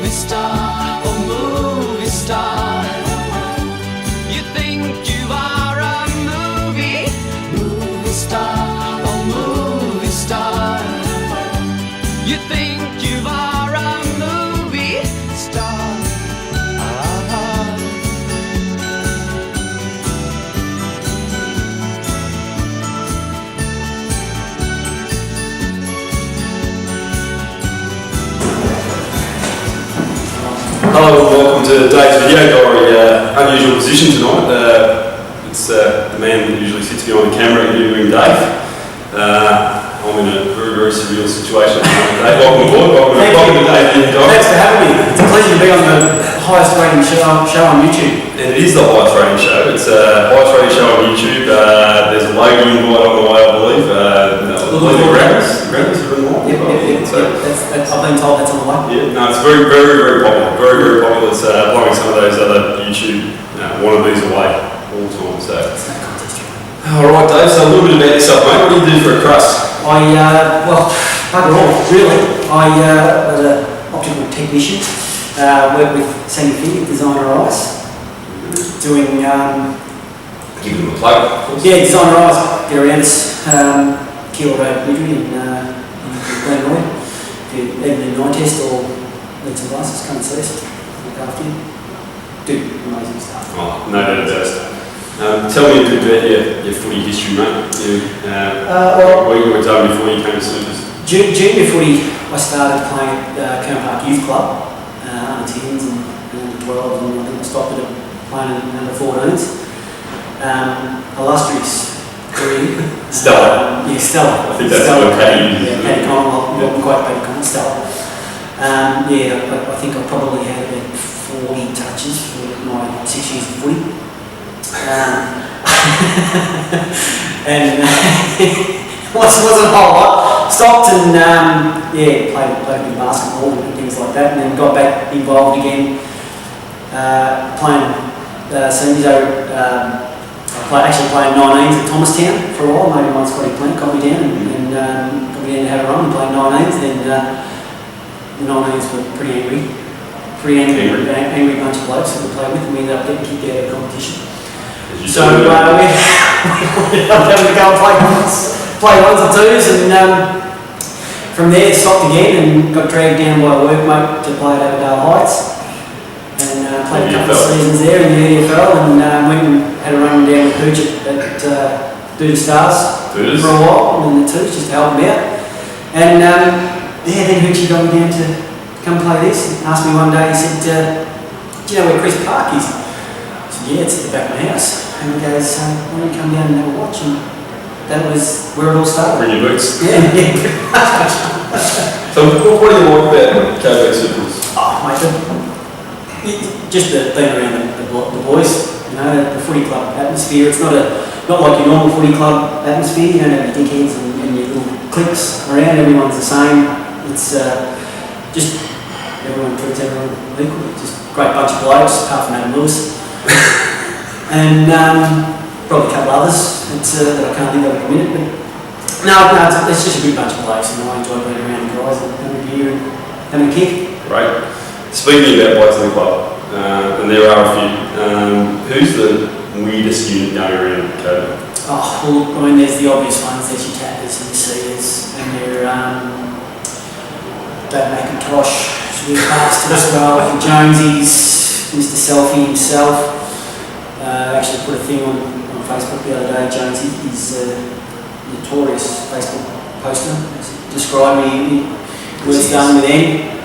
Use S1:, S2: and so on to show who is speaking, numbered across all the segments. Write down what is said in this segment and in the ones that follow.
S1: movie star, oh movie star. You think you are a movie star, oh movie star. You think you are a movie star.
S2: Hello and welcome to Dave's Video Diary. Unusual position tonight. It's the man that usually sits behind the camera interviewing Dave. I'm in a very, very surreal situation at the moment. Dave, welcome aboard. Welcome to Dave's Video Diary.
S3: Thanks for having me. It's a pleasure to be on the highest rating show on YouTube.
S2: And it is the highest rating show. It's the highest rating show on YouTube. There's a logo invite on the way, I believe. The Grammys are in line.
S3: Yep. I've been told that's on the way.
S2: Yeah, no, it's very, very, very popular. Very, very popular. It's blowing some of those other YouTube wannabes away all the time. So. All right, Dave. So a little bit about yourself, mate. What do you do for a crust?
S3: Well, bugger all, really. I was an optical technician. Worked with Sandy Fig, Designer Eyes, doing.
S2: Give them a plug, of course.
S3: Yeah, Designer Eyes. Get around us. Kilo Road Midway in Glenroy. Do even a night test or need some glasses, come and see us. Look after you. Do amazing stuff.
S2: Oh, no doubt about it. Tell me a bit about your footy history, mate. What you were done before you came to Supers?
S3: Junior footy, I started playing at Kern Park Youth Club, under 10s and under 12s, and I think I stopped at playing in under 14s. Illustrious career.
S2: Stellar.
S3: Yeah, stellar.
S2: I think that's what Paddy uses.
S3: Yeah, Paddy Connell, not quite Paddy Connell, stellar. I think I probably had about 40 touches for my 6 years of footy. And wasn't a whole lot. Stopped and played a bit of basketball and things like that, and then got back involved again, playing seniors. Actually playing 19s at Thomastown for a while. Maybe once Scotty Plant got me down and got me down to have a run and playing 19s. Then the 19s were pretty angry bunch of blokes that we played with, and we ended up getting kicked out of the competition. So we ended up having to go and play ones or twos, and from there stopped again and got dragged down by a workmate to play at Avondale Heights, and played a couple of seasons there in the EFL, and went and had a run down with Hooch at Doodle Stars for a while, and then the twos just to help him out. And then Hoochie got me down to come play this, and asked me one day, he said, do you know where Chris Park is? I said, yeah, it's at the back of my house. And he goes, why don't you come down and have a watch? And that was where it all started.
S2: Bring your boots.
S3: Yeah.
S2: So what do you like about KB Supers?
S3: Oh, mate, just the thing around the boys, you know, the footy club atmosphere. It's not like your normal footy club atmosphere. You don't have your dickheads and your little cliques around. Everyone's the same. It's just everyone treats everyone equally. Just a great bunch of blokes, apart from Adam Lewis. And probably a couple others that I can't think of at the minute. But no, it's just a good bunch of blokes, and I enjoy being around the guys and having a beer and having a kick.
S2: Right. Speaking about blokes in the club, and there are a few, who's the weirdest unit going around COVID?
S3: Oh, well, I mean, there's the obvious ones. There's your tappers and your seaters, and they're Dave McIntosh, who's really past to as well, and Jonesy's, Mr. Selfie himself. Actually put a thing on Facebook the other day. Jonesy is a notorious Facebook poster. Describe me what it's done with them.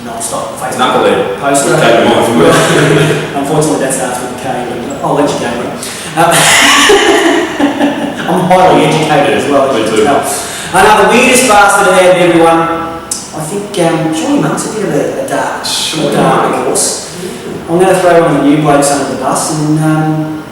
S3: Non-stop Facebook
S2: Knucklehead.
S3: poster. Unfortunately, that starts with a K, but I'll let you go. I'm highly educated as well.
S2: Me too.
S3: The weirdest bastard out of everyone, I think, Johnny Monk's a bit of a dark horse. I'm going to throw one of the new blokes under the bus and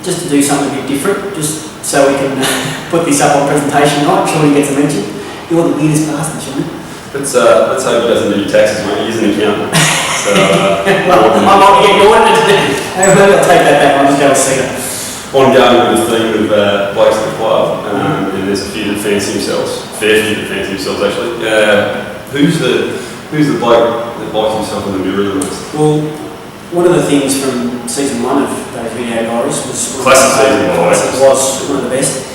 S3: just to do something a bit different, just so we can put this up on presentation night. I'm sure he gets a mention. You're the weirdest bastard, Johnny.
S2: Let's hope he doesn't do your taxes, mate. He's an accountant. So,
S3: well, I might be getting audited. Maybe I'll take that back. I'll just go and see it.
S2: Ongoing with the theme of blokes in the club, and there's a few that fancy themselves. Fair few that fancy themselves, actually. Who's the Who's the bloke that likes himself in the mirror the most?
S3: Well, one of the things from season 1 of those Video Diaries was
S2: Classic season, by the way.
S3: It was one of the best.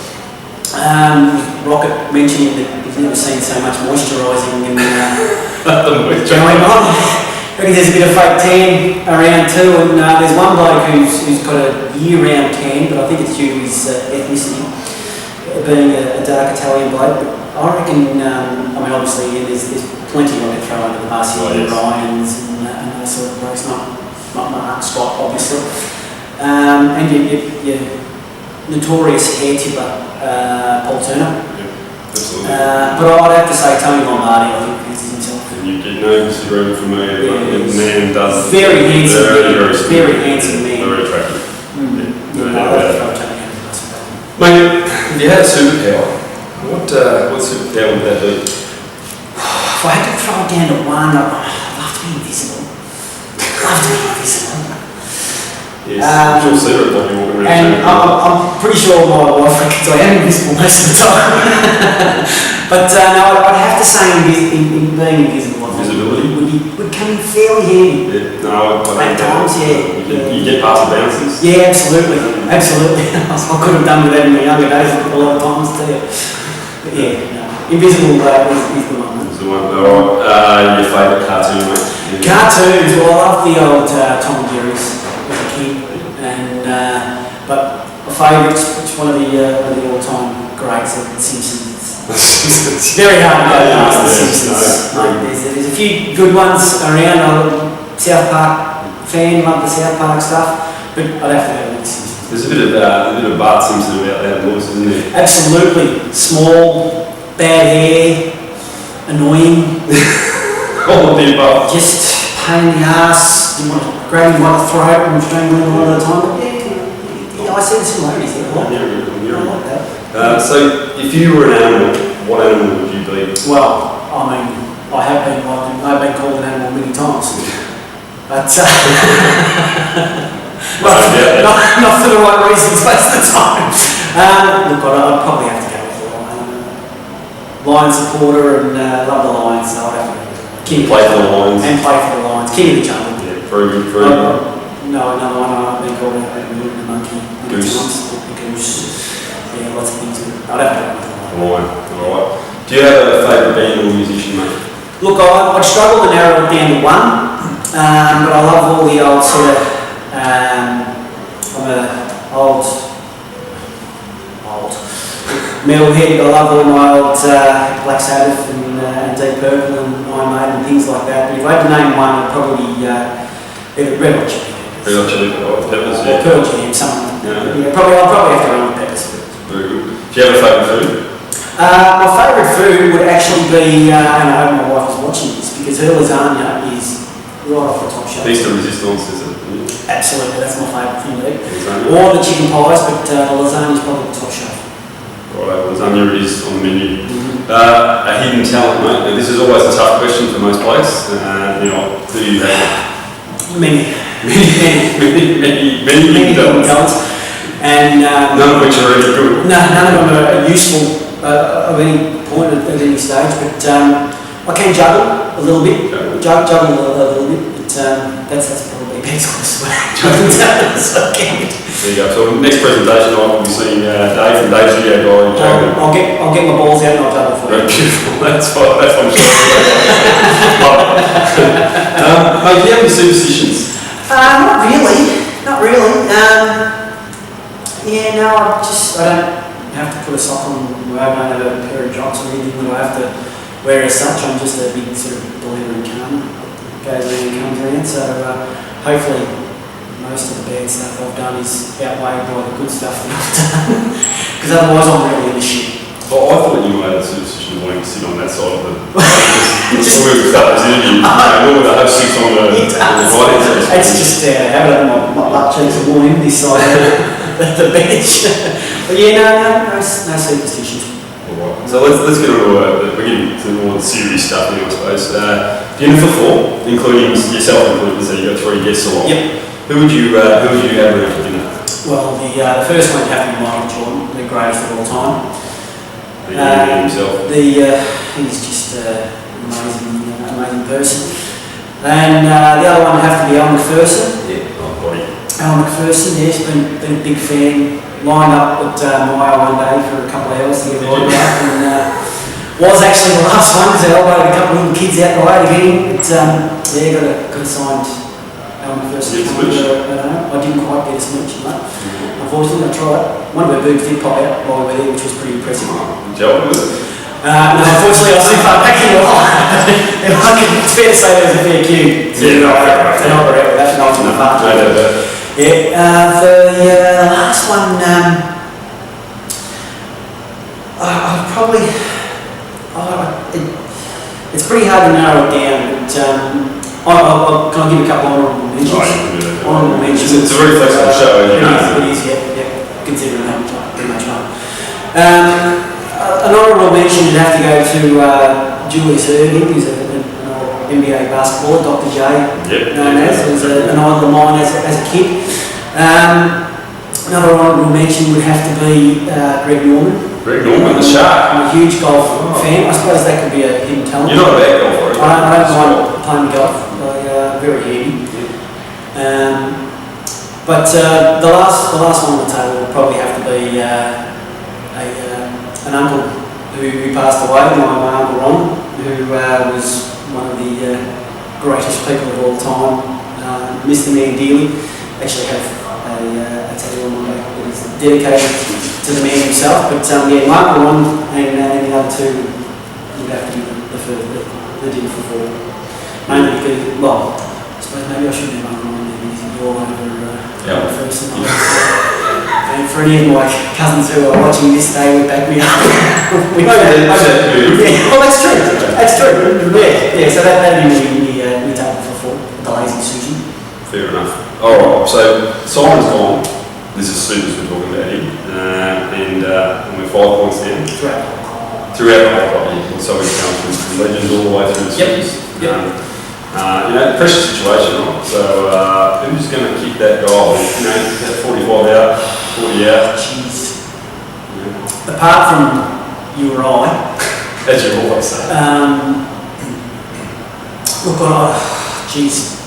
S3: Rocket mentioning that he's never seen so much moisturising and going on. I reckon there's a bit of fake tan around too, and there's one bloke who's got a year-round tan, but I think it's due to his ethnicity, being a dark Italian bloke. But I reckon, obviously there's plenty I could throw under the bus here, Ryans and those sort of blokes, not Mark Scott, obviously. And your notorious hair tipper, Paul Turner.
S2: Yeah, absolutely.
S3: But I'd have to say Tony Lombardi, I think, fancies himself.
S2: You get no disagreement from me. The man does
S3: very handsome, very handsome man.
S2: Very attractive.
S3: No,
S2: Mate, if you had a superpower, what superpower would that be?
S3: If I had to throw it down to one, I'd love to be invisible.
S2: Yes, I'm sure Sarah thought you were walking
S3: And
S2: around.
S3: I'm pretty sure my wife reckons I am invisible most of the time. But no, I'd have to say in being invisible.
S2: Visibility?
S3: Would come in fairly handy.
S2: Yeah, no, I
S3: At times, yeah.
S2: You get past the bounces.
S3: Yeah, absolutely. I could have done with that in my younger days a lot of times too. But yeah, no. Invisible is the one.
S2: That's the one. Alright, your favourite cartoon, mate?
S3: Cartoons, well, I love the old Tom and Jerry's as a kid, and but my favourite, which one of the all-time greats, of The Simpsons. It's very hard to go past The Simpsons. There's a few good ones around. I'm a South Park fan, love the South Park stuff, but I'd have to go with The Simpsons.
S2: There's a bit of Bart Simpson about that voice, isn't there?
S3: Absolutely. Small, bad hair, annoying.
S2: All of the above.
S3: Just pain in the ass. You want to grab him by the throat and strangle him all the time. But yeah, I see the similarities there. I like that.
S2: So, if you were an animal, what animal would you be?
S3: Well, I mean, I've been called an animal many times. But not for the right reasons most of the time. Look, I'd probably have to go with the lion. Lion supporter and love the Lions, so I'd have to
S2: Play for the Lions.
S3: And play for the Lions. King of the jungle.
S2: Yeah, very good.
S3: No, another one I've been called out, the monkey.
S2: Goose.
S3: The goose. Yeah, lots of things. I'd have to go with the lion.
S2: Alright. Do you have a favourite band or musician, mate?
S3: Look, I'd struggle to narrow it down to one, but I love all the old sort of, I'm a old metalhead. I love all my old Black Sabbath and Deep Purple and Iron Maiden and things like that. But if I had to name one, I'd probably be the Red Hot Chili Peppers.
S2: Red Hot Chili Peppers,
S3: Or Pearl Jam, something.
S2: Yeah.
S3: I'd probably have to run with Peppers.
S2: Very good. Do you have a favourite food?
S3: My favourite food would actually be, and I hope my wife is watching this, because her lasagna is right off the top shelf.
S2: Feast of Resistance, is it?
S3: Absolutely, that's my favourite thing to eat.
S2: Lasagna.
S3: Or the chicken pies, but the lasagna is probably the top shelf.
S2: Right, lasagna is on the menu. A hidden talent, mate. Now, this is always a tough question for most blokes. Do you have
S3: Many
S2: hidden talents?
S3: And
S2: None of which are really good.
S3: no, none of them are useful of any point at any stage, but I can juggle a little bit. Juggle a little bit, but that's probably the best question. So I can't.
S2: There you go. So next presentation, I will be seeing Dave from Dave's Video Diary.
S3: I'll get my balls out and I'll juggle for you.
S2: Beautiful. That's fine. That's what I'm sure. Mate, do you have any superstitions?
S3: Not really. Yeah, no, I don't have to put a sock on. I don't have a pair of jocks or anything that I have to wear as such. I'm just a big sort of believer in karma. Goes around and comes around. So hopefully most of the bad stuff I've done is outweighed by the good stuff that I've done. Because otherwise I'm really in the shit.
S2: Well, I thought you made a superstition of wanting to sit on that side of the... When we start this interview, normally the host sits on the right hand.
S3: It's just having my butt cheeks are worn in this side of the bench. But yeah, no superstitions.
S2: Alright, so let's get on to we're getting to more of the serious stuff now, I suppose. Dinner for four, including yourself included, so you've got 3 guests along.
S3: Yep.
S2: Who would you have around for dinner?
S3: Well, the first one would have to be Michael Jordan, the greatest of all time.
S2: Himself.
S3: He's just amazing person. And the other one would have to be Alan McPherson.
S2: Yeah, oh, body.
S3: Alan McPherson, yes, been a big fan. Lined up at Myer one day for a couple of hours to get a ride out, and was actually the last one because I elbowed a couple of little kids out the way to get him. But yeah, got a signed Alan McPherson. I didn't quite get a smooch, mate. Unfortunately, I tried. One of her boobs did pop out while we were there, which was pretty impressive.
S2: Job with it.
S3: No, unfortunately, I was too far back in the line. It's fair to say there was a fair queue to help her out with that, and I was in the far. Yeah, the last one, I probably, it's pretty hard to narrow it down, but can I give a couple of honourable mentions?
S2: Oh, you can do that.
S3: Honourable mentions.
S2: It's a very flexible show, you know.
S3: It is, yeah, considering how pretty much right. An honourable mention would have to go to Julius Erving, who's an NBA basketballer, Dr. J, known as, was an idol of mine as a kid. Another honourable mention would have to be Greg Norman.
S2: Greg Norman, the shark.
S3: I'm a huge golf fan. I suppose that could be a hidden talent.
S2: You're not a bad golfer,
S3: I don't mind playing golf. Very handy. But the last one on the table would probably have to be an uncle who passed away, my Uncle Ron, who was one of the greatest people of all time. Miss the man dearly. Actually have a tattoo on my back that is dedicated to the man himself. But yeah, my Uncle Ron and the other two would have to be the dinner for four. Mainly because, well, I suppose maybe I shouldn't have Uncle Ron there because he's all over first. And for any of my cousins who are watching this, they would back me up. Well, that's true. That's true. Yeah. So that'd be me table for four. The lazy Susie.
S2: Fair enough. Alright, so Simon's gone. This is Susan's we're talking about here. And we're 5 points down. Throughout the whole property. So we've come from legends all the way through the series. Pressure situation, right? So who's going to kick that goal? That 45 out, 40 out.
S3: Jeez. Yeah. Apart from you or I.
S2: As you always say.
S3: Jeez.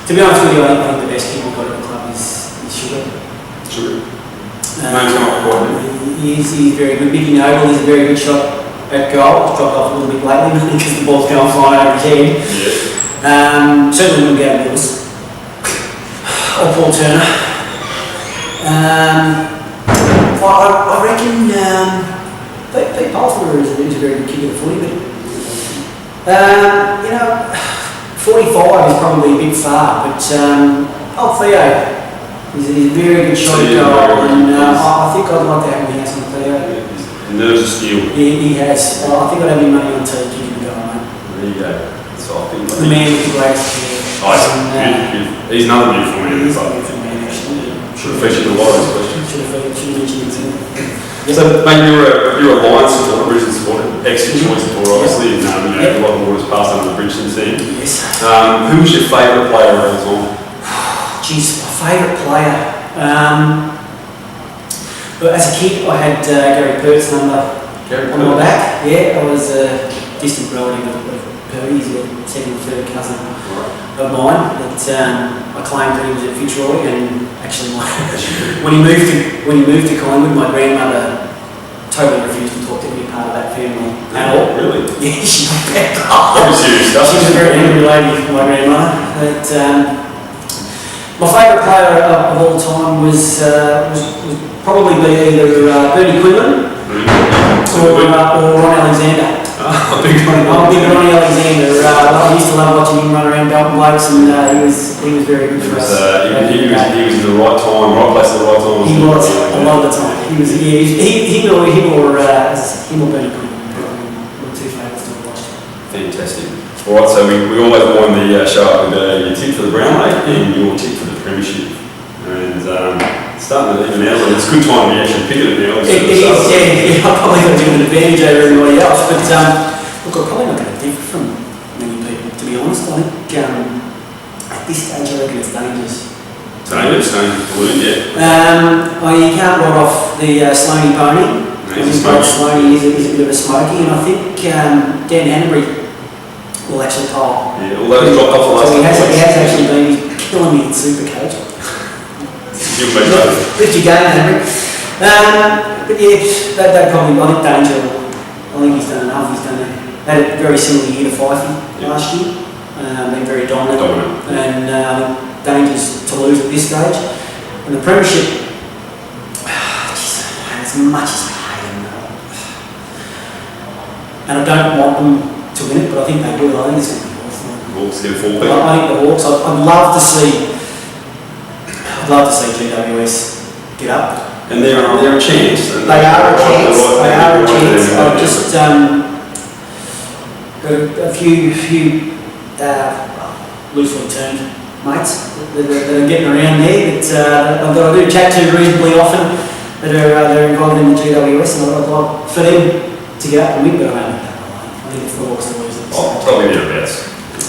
S3: To be honest with you, I think the best kid we've got at the club is Sugar.
S2: Sugar.
S3: He's very good. Mickey Noble, he's a very good shot at goal. It's dropped off a little bit lately because the ball's going flying over his head. Yeah. Certainly wouldn't go to Lewis. Or Paul Turner. I reckon Pete Palfrey is a very good kick at the footy, but 45 is probably a bit far, but Theo. He's a very good shot at goal, and I think I'd like to have him on Theo.
S2: Nerves of steel.
S3: He has. I think I'd have him money on to give him a go, mate.
S2: There you go. So I think
S3: the man with the greatest hair.
S2: He's another beautiful man.
S3: He's a beautiful man, actually.
S2: Should have featured a lot of his questions.
S3: Should have mentioned it too.
S2: So, mate, you're a Lions supporter, Brisbane supporter, ex-Detroit supporter, obviously, and a lot of water's passed under the bridge since then.
S3: Yes.
S2: Who was your favourite player of all time?
S3: Jeez, my favourite player. But as a kid, I had Gary Pert's number on my back. Yeah, I was a distant relative of Purdy. He's a second or third cousin of mine. But I claimed that he was at Fitzroy, and actually, when he moved to Collingwood, my grandmother totally refused to talk to any part of that family at all.
S2: Really?
S3: Yeah, she was
S2: serious stuff.
S3: She was a very angry lady, my grandmother. But my favourite player of all time was probably be either Bernie Quinlan or Ron Alexander.
S2: Big
S3: Ronnie Alexander. I used to love watching him run around Dalton Blokes, and he was very good for us.
S2: He was in the right time, right place at the right time.
S3: He was a lot of the time. Him or Bernie Quinlan. Were two favourites to watch.
S2: Fantastic. All right, so we always wind the show up with your tip for the Brown Lake and your tip for the Premiership. And starting to even out, it's a good time to be actually picking it now.
S3: It is, yeah. I've probably got a bit of an advantage over everybody else, but look, I'm probably not going to differ from many people, to be honest. I think at this stage, I reckon it's dangerous.
S2: Dangerous balloon, yeah.
S3: You can't write off the Sloaney pony. Sloaney is a bit of a smoky, and I think Dan Hanbury will actually call.
S2: Yeah, although he's dropped off the last
S3: So he
S2: couple of
S3: has
S2: weeks.
S3: actually been killing me in Supercoach.
S2: Give him a shot.
S3: Lift your game, Henry. But yeah, that probably, I think Danger, I think he's done enough. Had a very similar year to Fifey last year. Been very dominant. And I think Danger's to lose at this stage. And the Premiership, as much as I hate them, and I don't want them to win it, but I think they will. I think it's going to be awesome.
S2: Hawks get 4 people.
S3: I think the Hawks. I'd love to see GWS get up.
S2: And they're a chance. And
S3: They are a chance.
S2: They are a chance.
S3: I've just got a few loosely termed mates that are getting around there that I've got to do chat to reasonably often that are involved in the GWS, and I'd like for them to get up and win, but I don't think that will. I think it's the Hawks that lose it.
S2: Oh, probably thereabouts.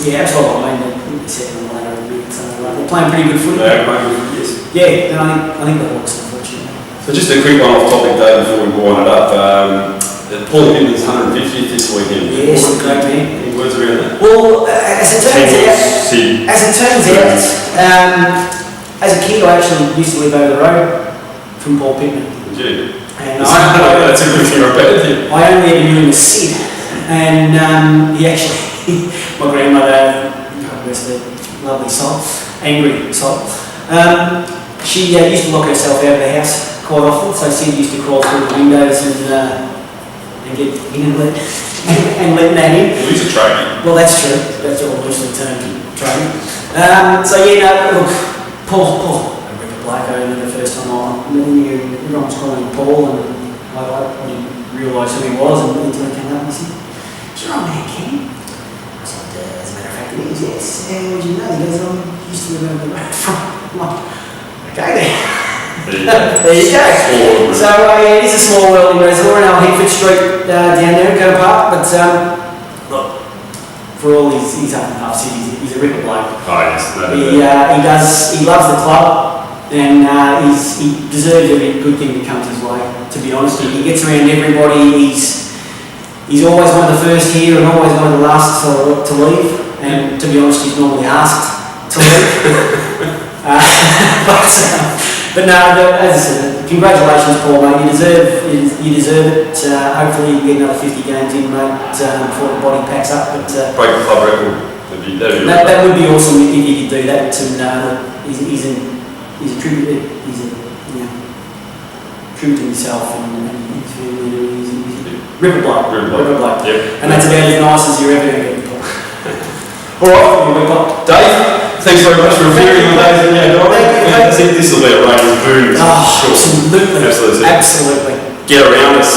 S3: Yeah, that's what I mean. They're second and later a bit. They're playing pretty good footy.
S2: They are playing good, yes.
S3: Yeah, and I think the Hawks, unfortunately.
S2: So just a quick one off topic, Dave, before we wind it up. Paul Gibbons 150th this weekend.
S3: Yes, the great man.
S2: Any words around that?
S3: Well, as it turns out, as a kid I actually used to live over the road from Paul Pittman.
S2: Did you?
S3: And
S2: That's a good thing I bet.
S3: I only ever knew him as Sid, and he actually, my grandmother, God bless her, lovely soul, angry soul, she used to lock herself out of the house quite often, so Sid used to crawl through the windows and get in and let that in.
S2: Well, he's a tradie.
S3: Well, that's true. That's all loosely termed training. So yeah, no, look, Paul, I read the black over the first time I knew everyone was calling him Paul, and I didn't realise who he was until he came up and he said, "Is your old man Ken?" I said, "As a matter of fact, it is, yes." "How would you know?" He goes, "I used to live over the road from." I'm like, "Okay then." There you go. So yeah, it is a small world in Reservoir, and Hertford Street down there at Go Park. But look, for all his up and ups, he's a ripper bloke.
S2: Oh, yes.
S3: He loves the club, and he deserves every good thing that comes his way. To be honest, he gets around everybody. He's always one of the first here and always one of the last to leave. And to be honest, he's normally asked to leave. But no, as I said, congratulations, Paul, mate. You deserve it. Hopefully, you can get another 50 games in, mate, before the body packs up. But
S2: break the club record.
S3: That would be awesome if you could do that. And he's a tribute. He's a tribute to himself and his family. He's a ripper bloke.
S2: Yep.
S3: And that's about as nice as you're ever going to get.
S2: All right, Dave. Thanks very much for appearing on Days in the Outdoor. This will be a rain boom.
S3: Oh, absolutely.
S2: Absolutely.
S3: Absolutely.
S2: Get around us.